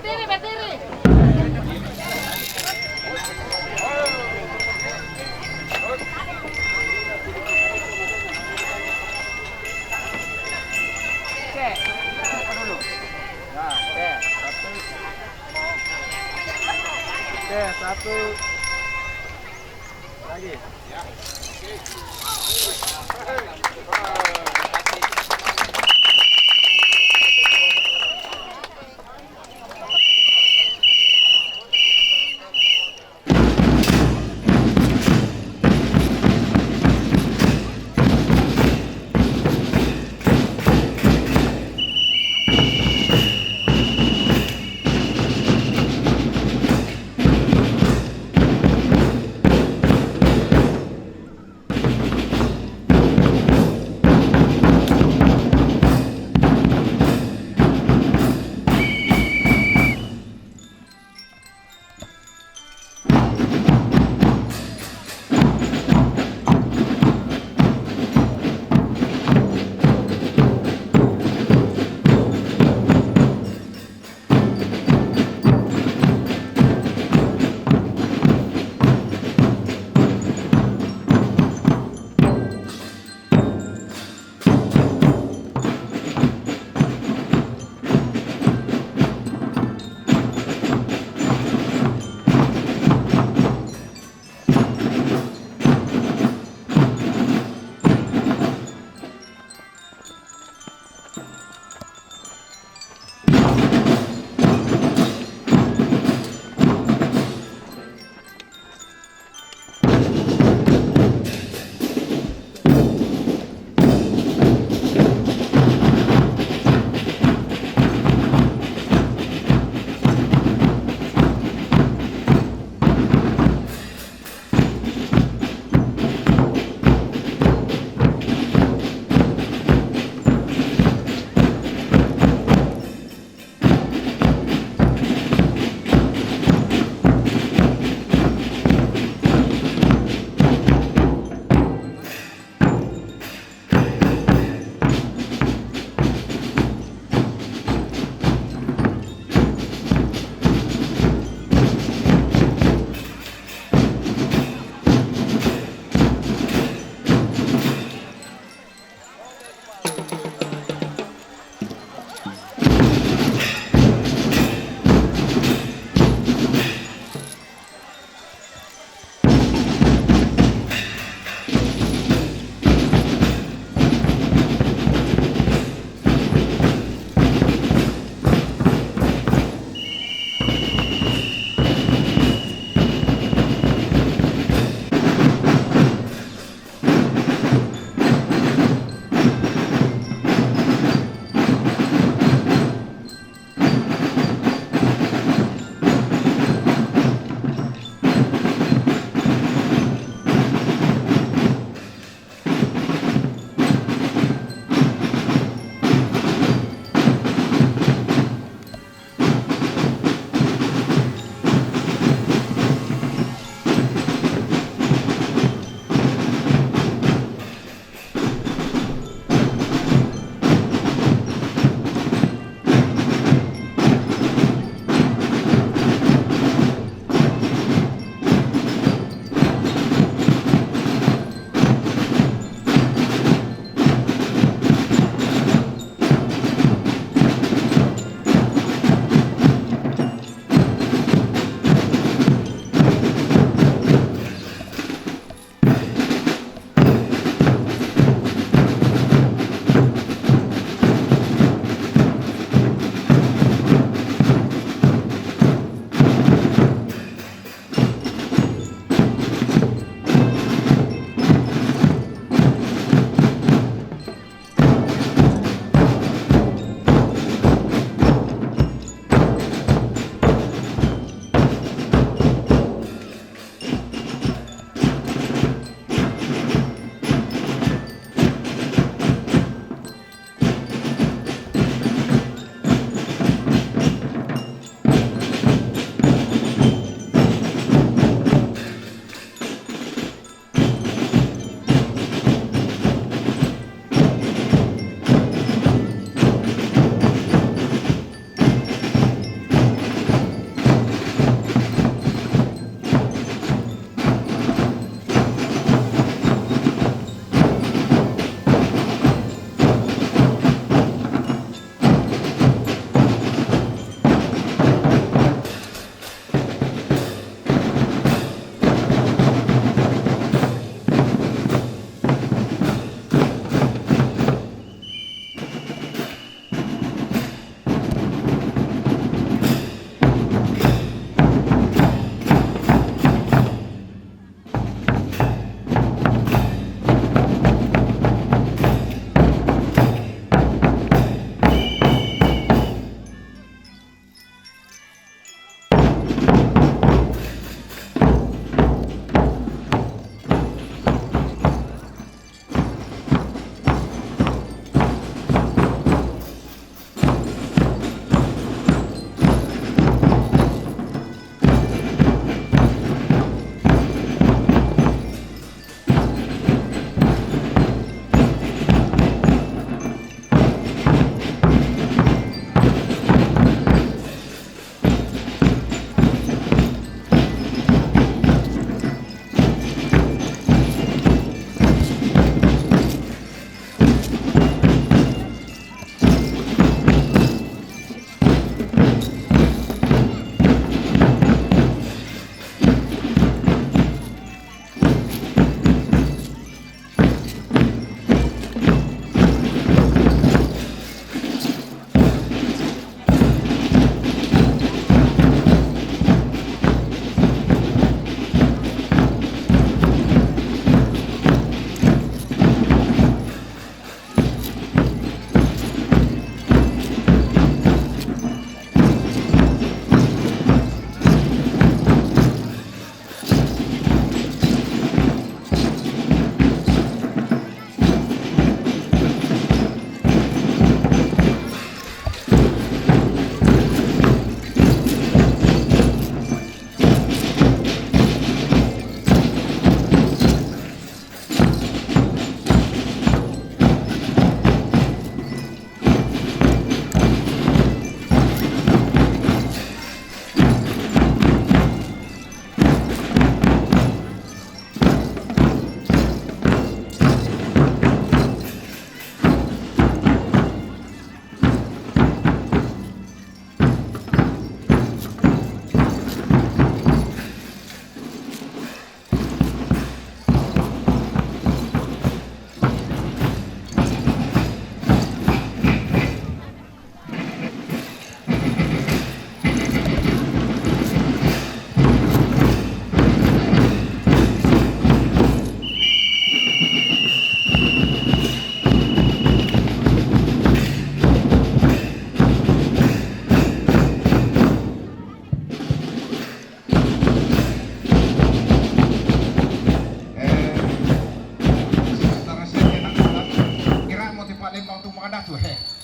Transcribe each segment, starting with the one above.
Berdiri, berdiri. Cek, apa dulu? Nah, cek, satu. Cek, satu. Lagi. Ya.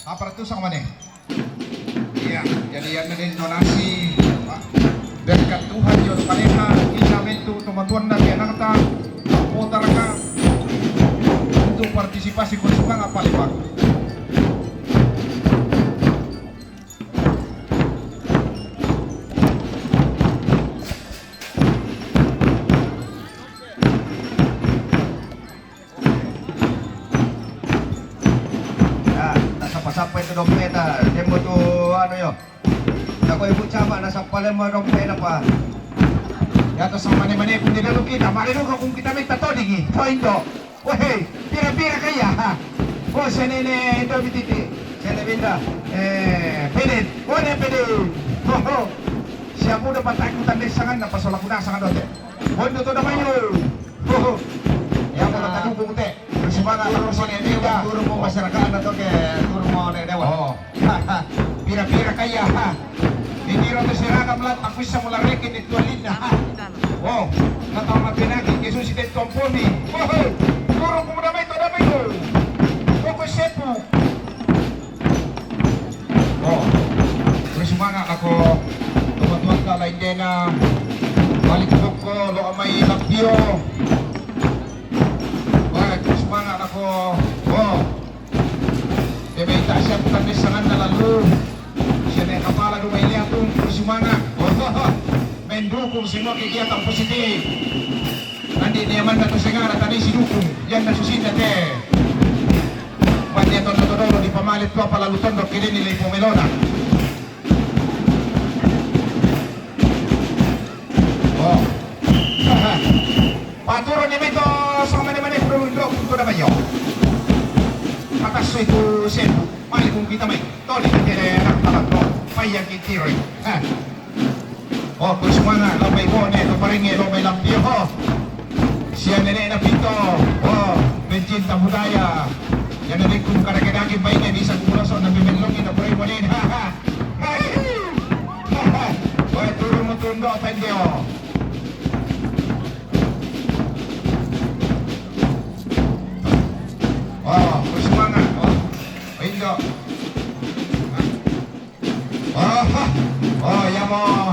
400 ang mana. Iya, jadi yan na din donasi. Berkat Tuhan yun pareha kinamento tumatuan na yan nakata po talaga untuk partisipasi ko sa mga palibag. Sampai itu dompet demo tu ano yo. Ako ibu sama nasa pala mo dompet apa. Yato sa mani-mani kung dinalo kita, marino ka kung kita may tato digi. So indo. Weh, pira-pira kaya ha. O senene ito bititi. Sene binda. Pedit. One pedit. Ho. Siya po dapat takutan din sangan na pasola ko na sangan dote. Bondo to naman yun. Ho. Yang mo natagubong te. Semangat terus ini dia guru mau masyarakat atau ke guru mau dewa. Oh. Pira-pira kaya ha. Hindi ro seragam lat aku bisa mularekin itu alina ha. Oh, natang mapinagi Jesus dito tomponi. Oh. Guru ko damay to damay ko. Koko sepo. Oh. Terus semangat ako. Tumat-tumat ka lain din na balik ko lo may lapio. Semangat ako. Oh. Debita siya bukan desangan na lalu. Siya na kapala dumay niya itong semangat. Oh. Mendukung semua kegiatan positif. Nanti niyaman na ito singara tadi si dukung. Yan na susinda te. Pati ito natodoro di pamalit ko palalu tondok kini nilay pumelona. Oh. Paturo ni Mito sa mani-mani produk untuk dapat yo. Atas itu sen, mai kung kita mai. Toli kita nak talat to. Payang kitiro. Oh, terus mana? Lamay mo ne, kaparingi lamay lampio. Siya nene na pito. Oh, pencinta budaya. Yan na rin kung karagadakin baiknya di isang kuraso na bimenlongin na pray walin. Oh, turun mo tundo pendio. Oh, semangat. Oh, indo. Oh, ya mo.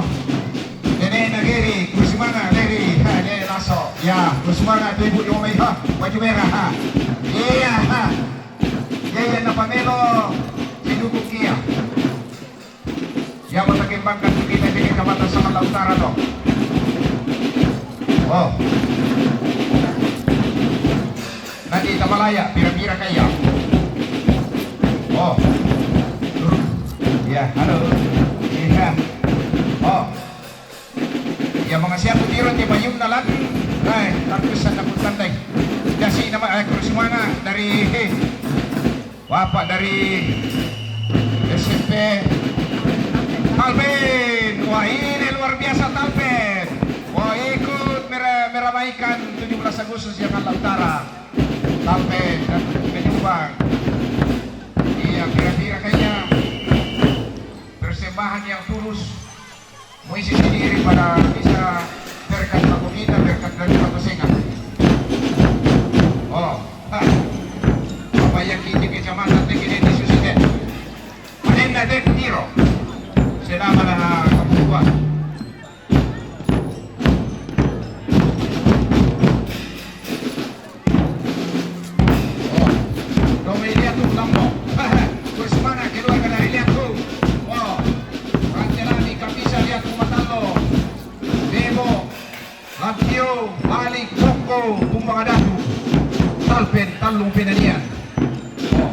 Nene nagiri, semangat nagiri. Ha, nene laso. Ya, semangat tu ibu di umay ha. Baju merah ha. Iya ha. Iya na pamelo. Sinukuk kia. Ya mo takimbangkan kita di Kabupaten Sumatera Utara to. Oh. Nanti Tamalaya, pira-pira kaya. Oh. Ya, halo. Iya. Oh. Ya mga siya po tiro, di ba yung nalang? Ay, tapos sa naputantay. Kasi naman, Krusumana, dari, Wapa, dari SMP. Talpen! Wah, ini luar biasa Talpen. Wah, ikut meramaikan 17 Agustus Jakarta Utara. Talpen dan penyumbang. Iya, kira-kira kayaknya persembahan yang tulus mengisi diri pada bisa berkat kita, berkat dari Pakusingan. Oh, apa yang kita kecamatan tinggi di Susiden. Manenda dek tiro. Selama na kabubuan. Balik Joko Tumbang Adatu Talpen Talung Pinanian. Oh.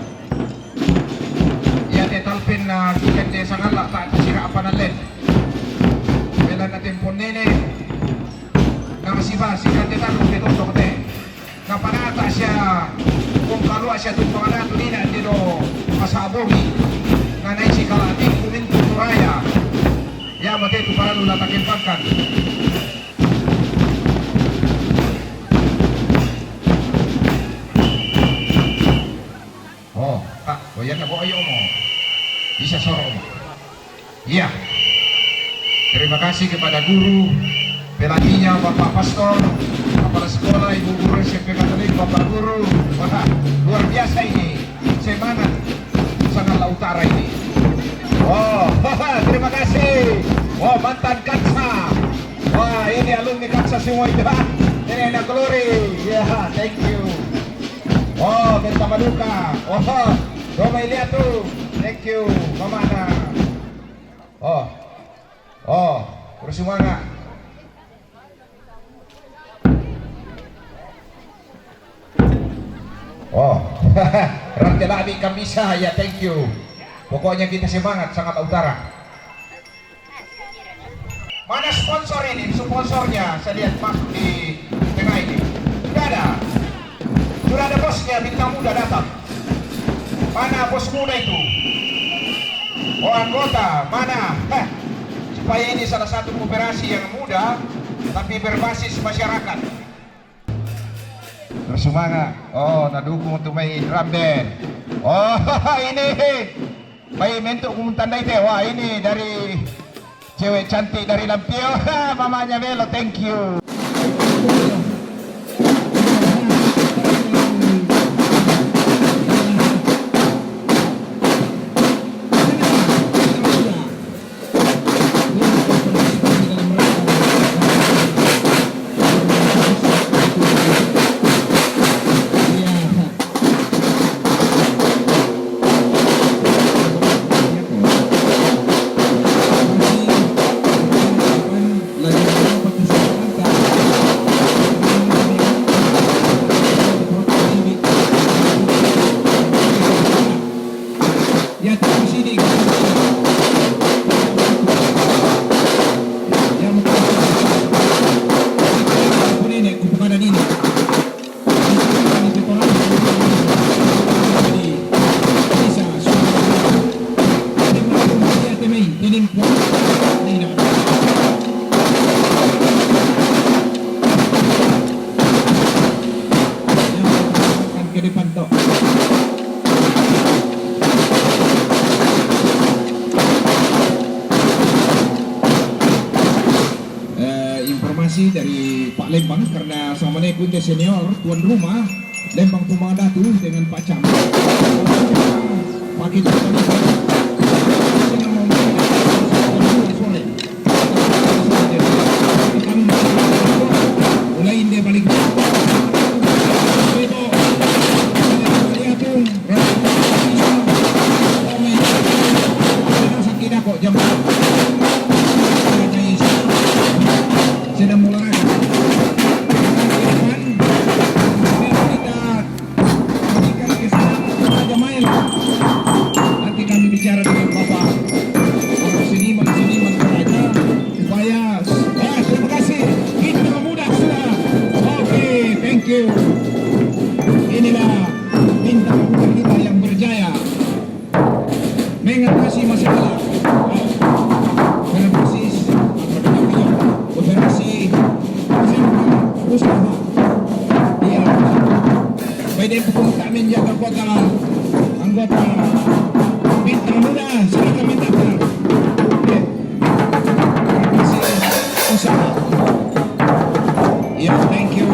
Ya de Talpen na kende sangala ta sira apa nalet. Bela natin ponene na masiba si kende talung de to te. Na panata siya kung kalwa siya Tumbang Adatu nina dito masabogi. Na naisi kalati kumin turaya. Ya mate tu para lulatakin pagkan. Oh, yan na po ayo mo. Bisa soro mo. Iya. Terima kasih kepada guru, pelatihnya Bapak Pastor, kepala sekolah, Ibu Guru SMP Katolik, Bapak Guru. Wah, luar biasa ini. Semangat sangat laut. Utara ini. Oh, terima kasih. Oh, mantan Kaksa. Wah, ini alumni Kaksa semua itu. Ini anak Glory. Ya, thank you. Oh, Benta Maluka. Oh, Roma Iliatu. Thank you. Mamana. Oh, terus semangat. Oh, Rantelani Kamisa, ya thank you. Pokoknya kita semangat, sangat utara. Mana sponsor ini? Sponsornya saya lihat masuk di tengah ini. Sudah ada bosnya, bintang muda datang. Mana bos muda itu? Oh, anggota, mana? Supaya ini salah satu kooperasi yang muda tapi berbasis masyarakat. Bersemangat. Oh, nadukung untuk main drum band. Oh, ini main mentuk kumutandai teh. Wah, ini dari cewek cantik dari Lampio. Mamanya Melo, thank you. Informasi dari Pak Lembang karena sama Kunde senior tuan rumah Lembang Tumandatu dengan Pak Cam. Pagi mulai dia balik. Jam sedang mulai nanti kami bicara dengan Bapak seniman saja supaya terima kasih kita mudah sudah. Oke, thank you. Inilah bintang muda kita yang berjaya mengatasi masalah usaha. Iya. Baik pun kami menjaga kota anggota bintang muda silakan mendaftar. Masih usaha. Ya, thank you.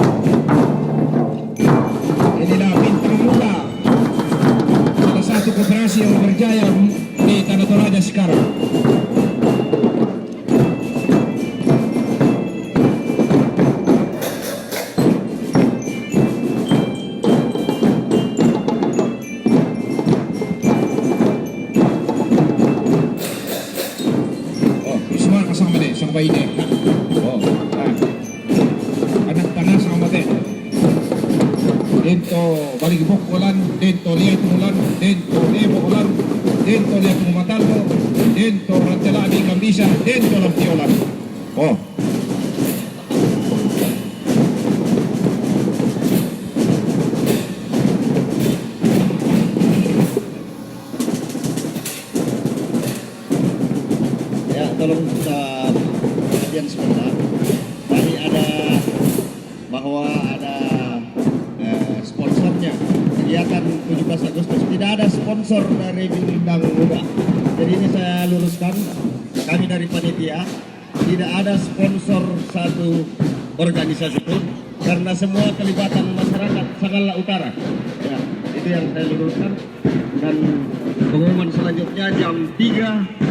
Inilah bintang muda, salah satu koperasi yang berjaya di Tanah Toraja sekarang. Sampai ini, oh, anak tanah sama teh. Dento balik bokolan, dento lihat mulan, dento bokolan, dento lihat mumatalmo, dento rantelani Kamisa, dento lampiolan. Oh. Ya, tolong kita sebentar. Tadi ada bahwa ada sponsornya kegiatan 17 Agustus. Tidak ada sponsor dari bintang muda. Jadi ini saya luruskan, kami dari panitia tidak ada sponsor satu organisasi pun karena semua kelibatan masyarakat sangatlah utara. Ya, itu yang saya luruskan. Dan pengumuman selanjutnya jam 3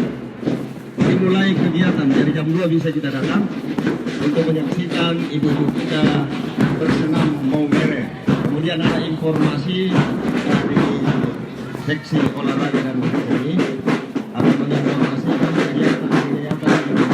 dimulai kegiatan. Dari jam 2 bisa kita datang untuk menyaksikan ibu-ibu kita bersenam maumere. Kemudian ada informasi dari seksi olahraga dan ini akan menginformasikan kegiatan-kegiatan yang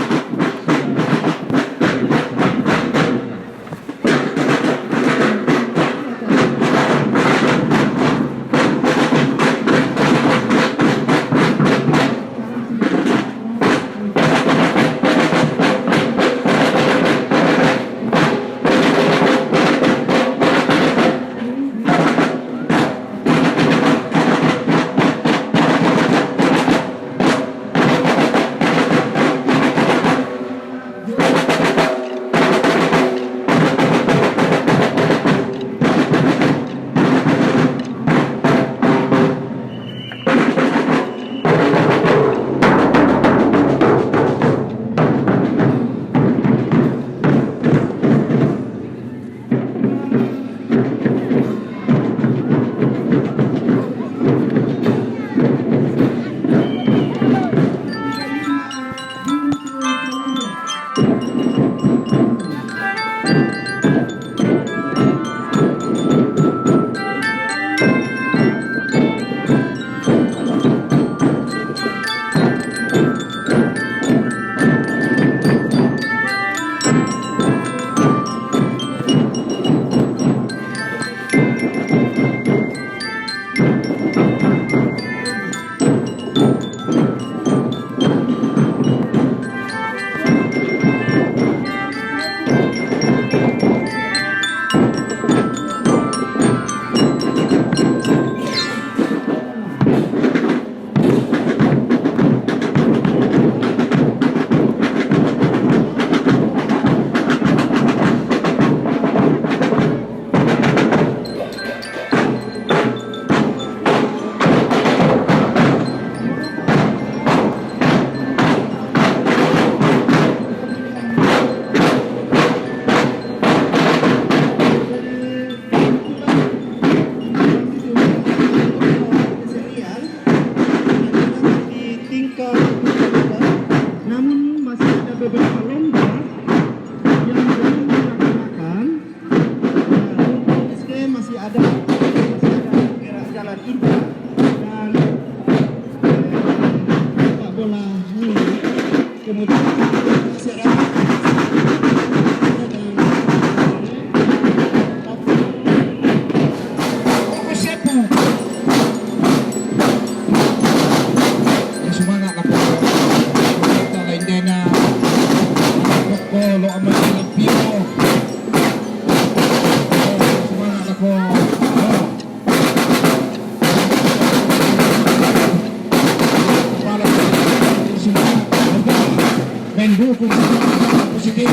sudah mendukung positif.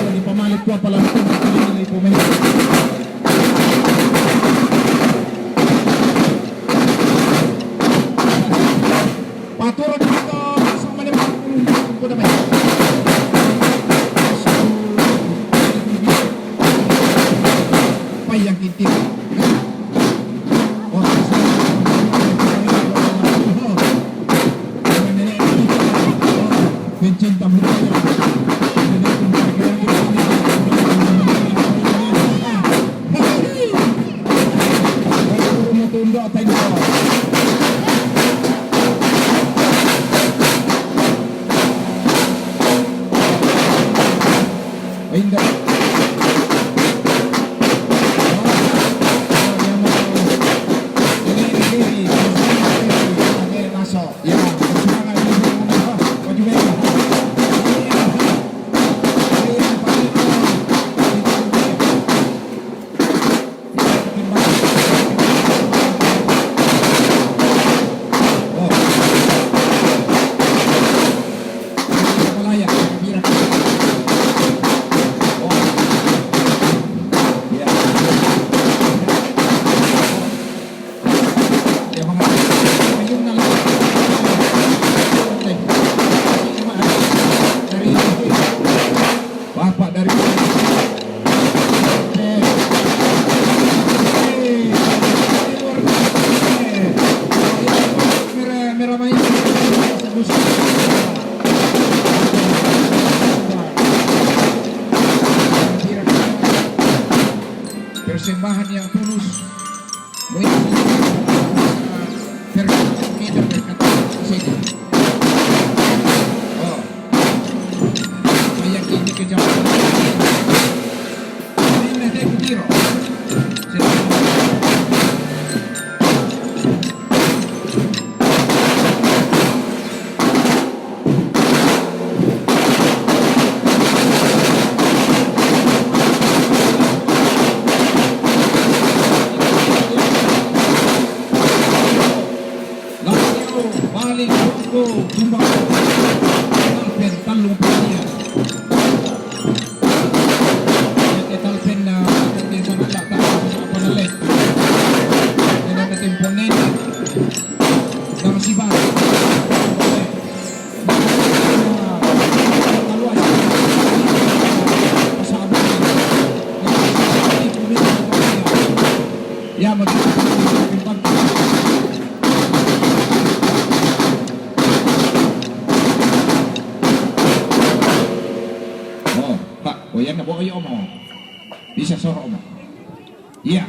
Di pamalit ko pala ito nilai pemain. Paturan dito sa manimang ko naman. Payang kintik. Cinta budaya Bapak dari kecamatan ini Tiro. Balik Joko Tumbang Talpen Talung Pania Talpen na Talpen sa nalata Apa nalit Yan ang natin ponente na masibag Ya Pak, yan na po kayo mo. Bisa soro mo. Iya.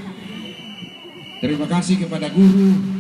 Terima kasih kepada guru